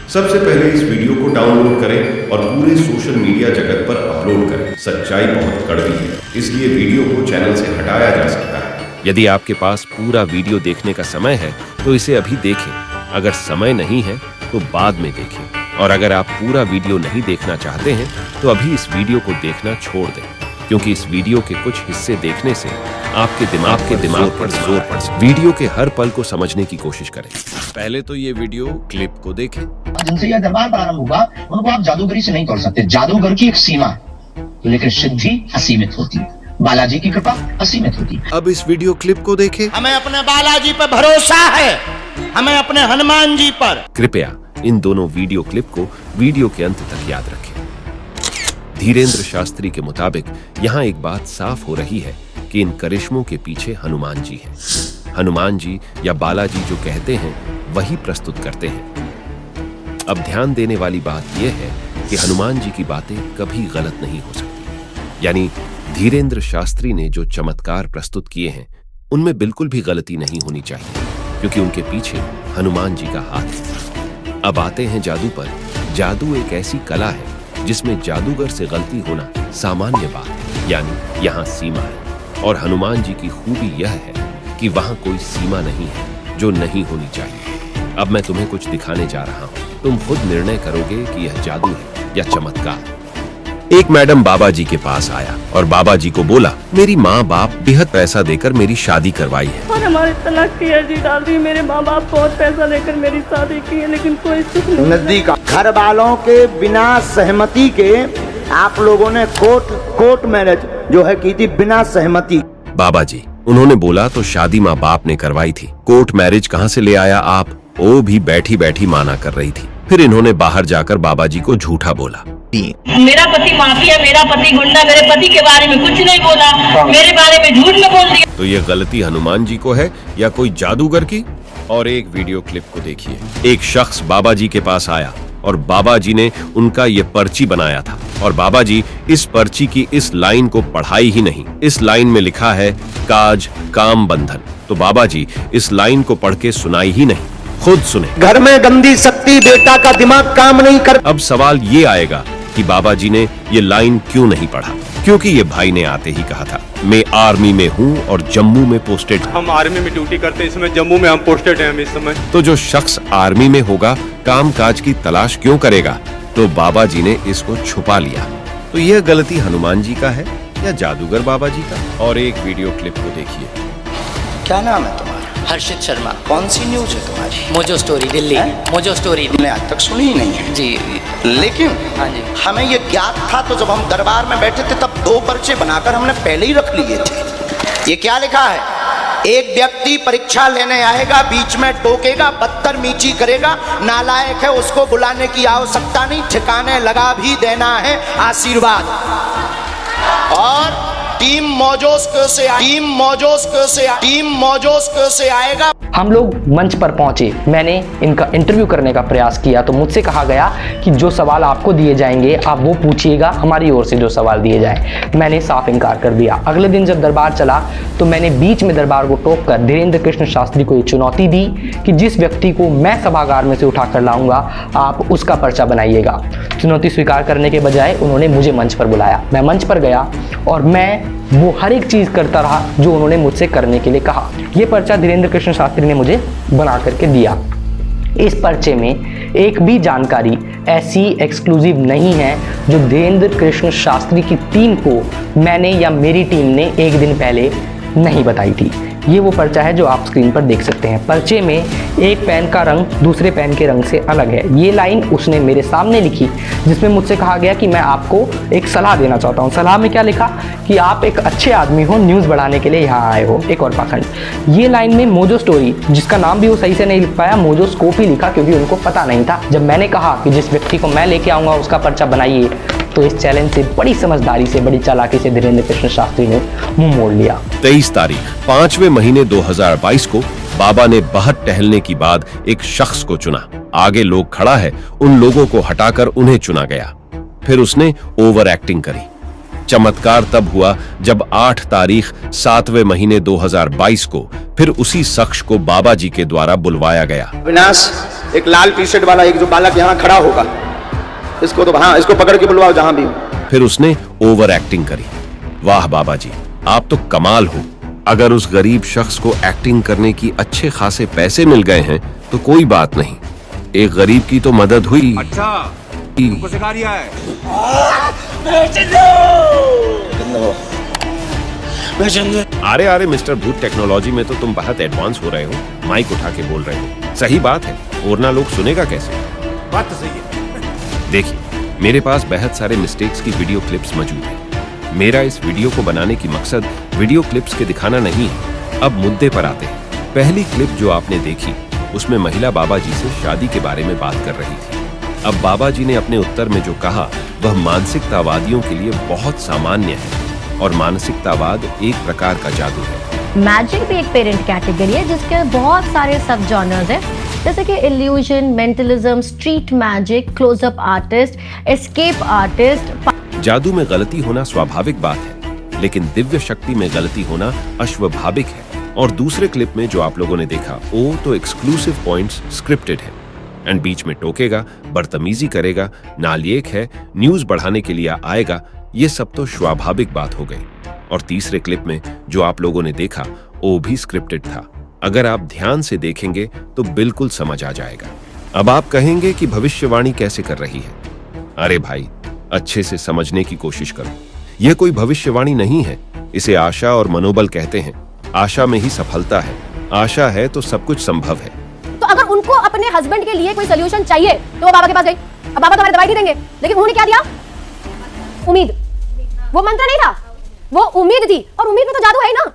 सबसे पहले इस वीडियो को डाउनलोड करें और पूरे सोशल मीडिया जगत पर अपलोड करें। सच्चाई बहुत कड़वी है, इसलिए वीडियो को चैनल से हटाया जा सकता है। यदि आपके पास पूरा वीडियो देखने का समय है तो इसे अभी देखें। अगर समय नहीं है तो बाद में देखें। और अगर आप पूरा वीडियो नहीं देखना चाहते हैं तो अभी इस वीडियो को देखना छोड़ दें, क्योंकि इस वीडियो के कुछ हिस्से देखने से आपके दिमाग पर जोर पड़ सकता है। वीडियो के हर पल को समझने की कोशिश करें। पहले तो ये वीडियो क्लिप को देखें। जिनसे यह दरबार प्रारंभ हुआ उनको आप जादूगरी से नहीं तोड़ सकते। जादूगर की एक सीमा, लेकिन सिद्धि असीमित होती है। बालाजी की कृपा असीमित होती है। अब इस वीडियो क्लिप को देखें। हमें अपने बालाजी पर भरोसा है, हमें अपने हनुमान जी पर। कृपया इन दोनों वीडियो क्लिप को वीडियो के अंत तक याद रखें। धीरेंद्र शास्त्री के मुताबिक यहाँ एक बात साफ हो रही है कि इन करिश्मों के पीछे हनुमान जी हैं। हनुमान जी या बालाजी जो कहते हैं वही प्रस्तुत करते हैं। अब ध्यान देने वाली बात यह है कि हनुमान जी की बातें कभी गलत नहीं हो सकती। यानी धीरेंद्र शास्त्री ने जो चमत्कार प्रस्तुत किए हैं उनमें बिल्कुल भी गलती नहीं होनी चाहिए, क्योंकि उनके पीछे हनुमान जी का हाथ है। अब आते हैं जादू पर। जादू एक ऐसी कला है जिसमें जादूगर से गलती होना सामान्य बात है, यानी यहाँ सीमा है। और हनुमान जी की खूबी यह है कि वहां कोई सीमा नहीं है जो नहीं होनी चाहिए। अब मैं तुम्हें कुछ दिखाने जा रहा हूँ, तुम खुद निर्णय करोगे कि यह जादू है या चमत्कार। एक मैडम बाबा जी के पास आया और बाबा जी को बोला, मेरी माँ बाप बेहद पैसा देकर मेरी शादी करवाई है और हमारे तलाक की अर्जी डाल दी। मेरे माँ बाप बहुत पैसा देकर मेरी शादी की है, लेकिन कोई सुख नहीं। नजदीक घर वालों के बिना सहमति के आप लोगों ने कोर्ट मैरिज जो है की थी, बिना सहमति। बाबा जी उन्होंने बोला, तो शादी माँ बाप ने करवाई थी, कोर्ट मैरिज कहाँ से ले आया आप? वो भी बैठी बैठी माना कर रही थी। फिर इन्होंने बाहर जाकर बाबा जी को झूठा बोला। मेरा पति माफिया, मेरा पति गुंडा, मेरे पति के बारे में कुछ नहीं बोला, मेरे बारे में झूठ में बोल दिया। तो ये गलती हनुमान जी को है या कोई जादूगर की? और एक वीडियो क्लिप को देखिए। एक शख्स बाबा जी के पास आया और बाबा जी ने उनका ये पर्ची बनाया था और बाबा जी इस पर्ची की इस लाइन को पढ़ाई ही नहीं। इस लाइन में लिखा है काज काम बंधन। तो बाबा जी इस लाइन को पढ़ के सुनाई ही नहीं, खुद सुने। घर में गंदी शक्ति, बेटा का दिमाग काम नहीं कर। अब सवाल ये आएगा कि बाबा जी ने ये लाइन क्यों नहीं पढ़ा? क्योंकि ये भाई ने आते ही कहा था, मैं आर्मी में हूँ और जम्मू में पोस्टेड। हम आर्मी में ड्यूटी करते हैं, इस समय जम्मू में हम पोस्टेड हैं इस समय। तो जो शख्स आर्मी में होगा काम काज की तलाश क्यों करेगा? तो बाबा जी ने इसको छुपा लिया। तो यह गलती हनुमान जी का है या जादूगर बाबा जी का? और एक वीडियो क्लिप को देखिए। क्या नाम है तुम्हारा? हर्षित शर्मा। कौन सी न्यूज है तुम्हारी? Mojo story Delhi. Mojo story हमने आज तक सुनी ही नहीं है जी। लेकिन हाँ जी, हमें ये ज्ञात था, तो जब हम दरबार में बैठे थे तब 2 पर्चे बनाकर हमने पहले ही रख लिए थे। ये क्या लिखा है? एक व्यक्ति परीक्षा लेने आएगा, बीच में टोकेगा, बदतमीजी करेगा, नालायक है, उसको बुलाने की आवश्यकता नहीं, ठिकाने लगा भी देना है आशीर्वाद। और टीम मौजोस्क से आएगा। हम लोग मंच पर पहुंचे, मैंने इनका इंटरव्यू करने का प्रयास किया तो मुझसे कहा गया कि जो सवाल आपको दिए जाएंगे आप वो पूछिएगा, हमारी ओर से जो सवाल दिए जाए। मैंने साफ इनकार कर दिया। अगले दिन जब दरबार चला तो मैंने बीच में दरबार को टोककर धीरेंद्र कृष्ण शास्त्री को ये चुनौती दी कि जिस व्यक्ति को मैं सभागार में से उठाकर लाऊंगा आप उसका पर्चा बनाइएगा। चुनौती स्वीकार करने के बजाय उन्होंने मुझे मंच पर बुलाया। मैं मंच पर गया और मैं वो हर एक चीज करता रहा जो उन्होंने मुझसे करने के लिए कहा। ये पर्चा धीरेंद्र कृष्ण शास्त्री ने मुझे बना करके दिया। इस पर्चे में एक भी जानकारी ऐसी एक्सक्लूसिव नहीं है जो धीरेंद्र कृष्ण शास्त्री की टीम को मैंने या मेरी टीम ने एक दिन पहले नहीं बताई थी। ये वो पर्चा है जो आप स्क्रीन पर देख सकते हैं। पर्चे में एक पेन का रंग दूसरे पेन के रंग से अलग है। ये लाइन उसने मेरे सामने लिखी जिसमें मुझसे कहा गया कि मैं आपको एक सलाह देना चाहता हूँ। सलाह में क्या लिखा कि आप एक अच्छे आदमी हो, न्यूज़ बढ़ाने के लिए यहाँ आए हो। एक और पाखंड। ये लाइन में मोजो स्टोरी, जिसका नाम भी वो सही से नहीं लिख पाया, मोजो स्कोप ही लिखा क्योंकि उनको पता नहीं था। जब मैंने कहा कि जिस व्यक्ति को मैं लेके आऊँगा उसका पर्चा बनाइए, तो इस चैलेंज से बड़ी समझदारी से, बड़ी चालाकी से धीरेंद्र कृष्ण शास्त्री ने मुंह मोड़ लिया। 23 तारीख 5वें महीने 2022 को बाबा ने बाहर टहलने की बाद एक शख्स को चुना। आगे लोग खड़ा है, उन लोगों को हटाकर उन्हें चुना गया। फिर उसने ओवर एक्टिंग करी। चमत्कार तब हुआ जब 8 तारीख 7वें महीने 2022 को फिर उसी शख्स को बाबा जी के द्वारा बुलवाया गया। विनाश एक लाल टी शर्ट वाला एक जो बालक यहाँ खड़ा होगा, इसको तो हाँ, इसको पकड़ के बुलवाओ जहां भी। फिर उसने ओवर एक्टिंग करी। वाह बाबा जी, आप तो कमाल हो। अगर उस गरीब शख्स को एक्टिंग करने की अच्छे खासे पैसे मिल गए हैं तो कोई बात नहीं, एक गरीब की तो मदद हुई। अच्छा, तुमको सिखा रिया है। अरे अरे मिस्टर भूत, टेक्नोलॉजी में तो तुम बहुत एडवांस हो रहे हो, माइक उठा के बोल रहे हो। सही बात है, वरना लोग सुनेगा कैसे? बात तो सही है। देखिए, मेरे पास बहुत सारे मिस्टेक्स की वीडियो क्लिप्स मौजूद हैं। मेरा इस वीडियो को बनाने की मकसद वीडियो क्लिप्स के दिखाना नहीं है। अब मुद्दे पर आते हैं। पहली क्लिप जो आपने देखी, उसमें महिला बाबा जी से शादी के बारे में बात कर रही थी। अब बाबा जी ने अपने उत्तर में जो कहा वह मानसिकतावादियों के लिए बहुत सामान्य है, और मानसिकतावाद एक प्रकार का जादू है। मैजिक भी एक पेरेंट कैटेगरी है जिसके बहुत सारे सब जॉनर्स हैं, जैसे कि illusion, mentalism, street magic, close up artist, escape artist. जादू में गलती होना स्वाभाविक बात है, लेकिन दिव्य शक्ति में गलती होना अस्वाभाविक है। और दूसरे क्लिप में जो आप लोगों ने देखा, वो तो एक्सक्लूसिव पॉइंट्स स्क्रिप्टेड है, एंड बीच में टोकेगा, बदतमीजी करेगा, नालायक है, न्यूज बढ़ाने के लिए आएगा, ये सब तो स्वाभाविक बात हो गई। और तीसरे क्लिप में जो आप लोगों ने देखा, वो भी स्क्रिप्टेड था। अगर आप ध्यान से देखेंगे तो बिल्कुल समझ आ जाएगा। अब आप कहेंगे कि भविष्यवाणी कैसे कर रही है? अरे भाई, अच्छे से समझने की कोशिश करो। यह कोई भविष्यवाणी नहीं है, इसे आशा और मनोबल कहते हैं। आशा में ही सफलता है, आशा है तो सब कुछ संभव है। तो अगर उनको अपने हस्बैंड के लिए कोई सोल्यूशन चाहिए तो वो बाबा के पास गई। अब बाबा तो हमें दवाई नहीं देंगे, लेकिन उन्होंने क्या दिया? उम्मीद। वो मंत्र नहीं था, वो उम्मीद थी। और उम्मीद में तो जादू है ही ना,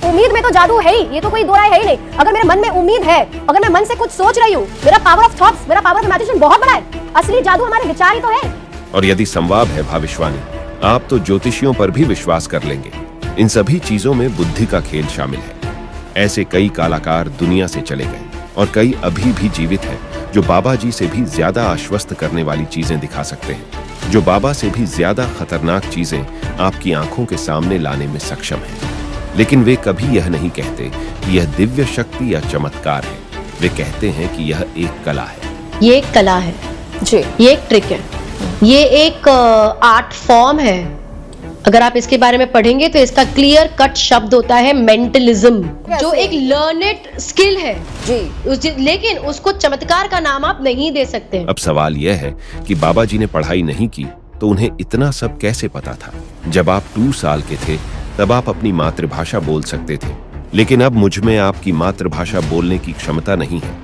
उम्मीद में तो जादू है ही, ये तो कोई दो राय है ही नहीं। अगर मेरे मन में उम्मीद है, अगर मैं मन से कुछ सोच रही हूँ, मेरा पावर ऑफ थॉट्स, मेरा पावर ऑफ इमेजिनेशन बहुत बड़ा है। असली जादू हमारे विचार ही तो है। और यदि संवाद है भविष्यवाणी, आप तो ज्योतिषियों पर भी विश्वास कर लेंगे। इन सभी चीजों में बुद्धि का खेल शामिल है। ऐसे कई कलाकार दुनिया से चले गए, और कई अभी भी जीवित हैं जो बाबा जी से भी ज्यादा आश्वस्त करने वाली चीजें दिखा सकते हैं, जो बाबा से भी ज्यादा खतरनाक चीजें आपकी आंखों के सामने लाने में सक्षम हैं। लेकिन वे कभी यह नहीं कहते कि यह दिव्य शक्ति या चमत्कार है। वे कहते हैं कि यह एक कला है। ये एक कला है जी, ये एक ट्रिक है, ये एक आर्ट फॉर्म है। अगर आप इसके बारे में पढ़ेंगे तो इसका क्लियर कट शब्द होता है मेंटलिज्म, जो एक लर्नेड स्किल है जी, लेकिन उसको चमत्कार का नाम आप नहीं दे सकते। अब सवाल यह है कि बाबा जी ने पढ़ाई नहीं की तो उन्हें इतना सब कैसे पता था? जब आप 2 साल के थे तब आप अपनी मातृभाषा बोल सकते थे, लेकिन अब मुझ में आपकी मातृभाषा बोलने की क्षमता नहीं है,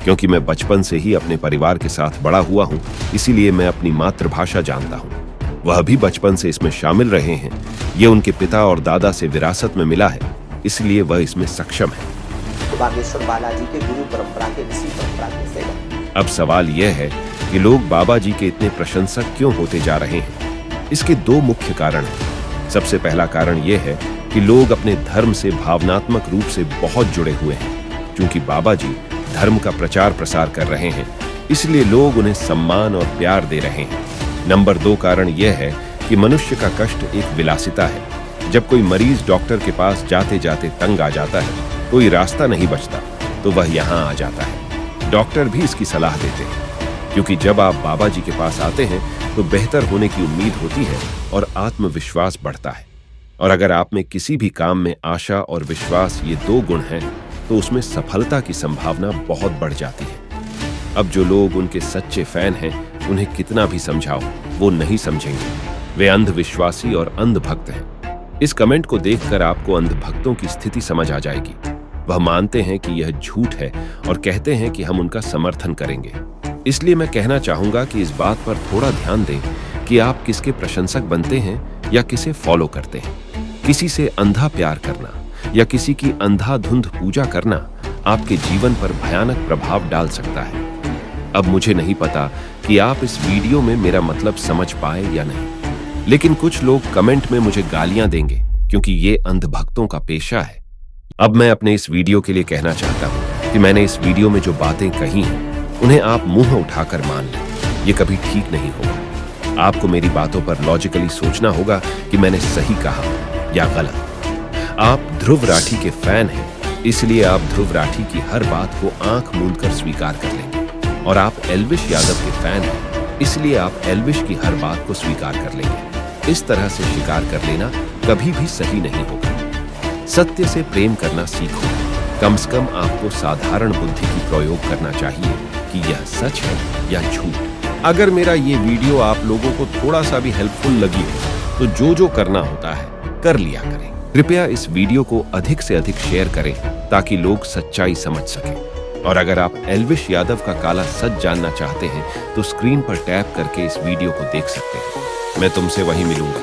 क्योंकि मैं बचपन से ही अपने परिवार के साथ बड़ा हुआ हूँ। इसीलिए मैं अपनी मातृभाषा जानता हूँ। वह भी बचपन से इसमें शामिल रहे हैं। ये उनके पिता और दादा से विरासत में मिला है, इसलिए वह इसमें सक्षम है। बागेश्वर बालाजी के गुरु परंपरा के ऋषि परंपरा के सेवक। अब सवाल यह है कि लोग बाबा जी के इतने प्रशंसक क्यों होते जा रहे हैं? इसके 2 मुख्य कारण हैं। सबसे पहला कारण यह है कि लोग अपने धर्म से भावनात्मक रूप से बहुत जुड़े हुए हैं। क्योंकि बाबा जी धर्म का प्रचार प्रसार कर रहे हैं, इसलिए लोग उन्हें सम्मान और प्यार दे रहे हैं। नंबर 2 कारण यह है कि मनुष्य का कष्ट एक विलासिता है। जब कोई मरीज डॉक्टर के पास जाते जाते तंग आ जाता है, कोई रास्ता नहीं बचता, तो वह यहाँ आ जाता है। डॉक्टर भी इसकी सलाह देते हैं, क्योंकि जब आप बाबा जी के पास आते हैं तो बेहतर होने की उम्मीद होती है और आत्मविश्वास बढ़ता है। और अगर आप में किसी भी काम में आशा और विश्वास, ये 2 गुण हैं, तो उसमें सफलता की संभावना बहुत बढ़ जाती है। अब जो लोग उनके सच्चे फैन हैं, उन्हें कितना भी समझाओ, वो नहीं समझेंगे। वे अंधविश्वासी और अंधभक्त हैं। इस कमेंट को देखकर आपको अंधभक्तों की स्थिति समझ आ जाएगी। वह मानते हैं कि यह झूठ है और कहते हैं कि हम उनका समर्थन करेंगे। इसलिए मैं कहना चाहूंगा कि इस बात पर थोड़ा ध्यान दें कि आप किसके प्रशंसक बनते हैं या किसे फॉलो करते हैं। किसी से अंधा प्यार करना या किसी की अंधाधुंध पूजा करना आपके जीवन पर भयानक प्रभाव डाल सकता है। अब मुझे नहीं पता कि आप इस वीडियो में मेरा मतलब समझ पाए या नहीं, लेकिन कुछ लोग कमेंट में मुझे गालियां देंगे, क्योंकि ये अंधभक्तों का पेशा है। अब मैं अपने इस वीडियो के लिए कहना चाहता हूं कि मैंने इस वीडियो में जो बातें कही हैं, उन्हें आप मुंह उठाकर मान लें। ये कभी ठीक नहीं होगा। आपको मेरी बातों पर लॉजिकली सोचना होगा कि मैंने सही कहा या गलत। आप ध्रुव राठी के फैन हैं, इसलिए आप ध्रुव राठी की हर बात को आंख मूंद कर स्वीकार कर लेंगे। और आप एल्विश यादव के फैन हैं, इसलिए आप एल्विश की हर बात को स्वीकार कर लेंगे। इस तरह से शिकार कर लेना कभी भी सही नहीं होगा। सत्य से प्रेम करना सीखो। कम से कम आपको साधारण बुद्धि की प्रयोग करना चाहिए कि यह सच है या झूठ। अगर मेरा ये वीडियो आप लोगों को थोड़ा सा भी हेल्पफुल लगी हो तो जो करना होता है कर लिया करें। कृपया इस वीडियो को अधिक से अधिक शेयर करें ताकि लोग सच्चाई समझ सकें। और अगर आप एल्विश यादव का काला सच जानना चाहते हैं तो स्क्रीन पर टैप करके इस वीडियो को देख सकते हैं। मैं तुमसे वहीं मिलूंगा।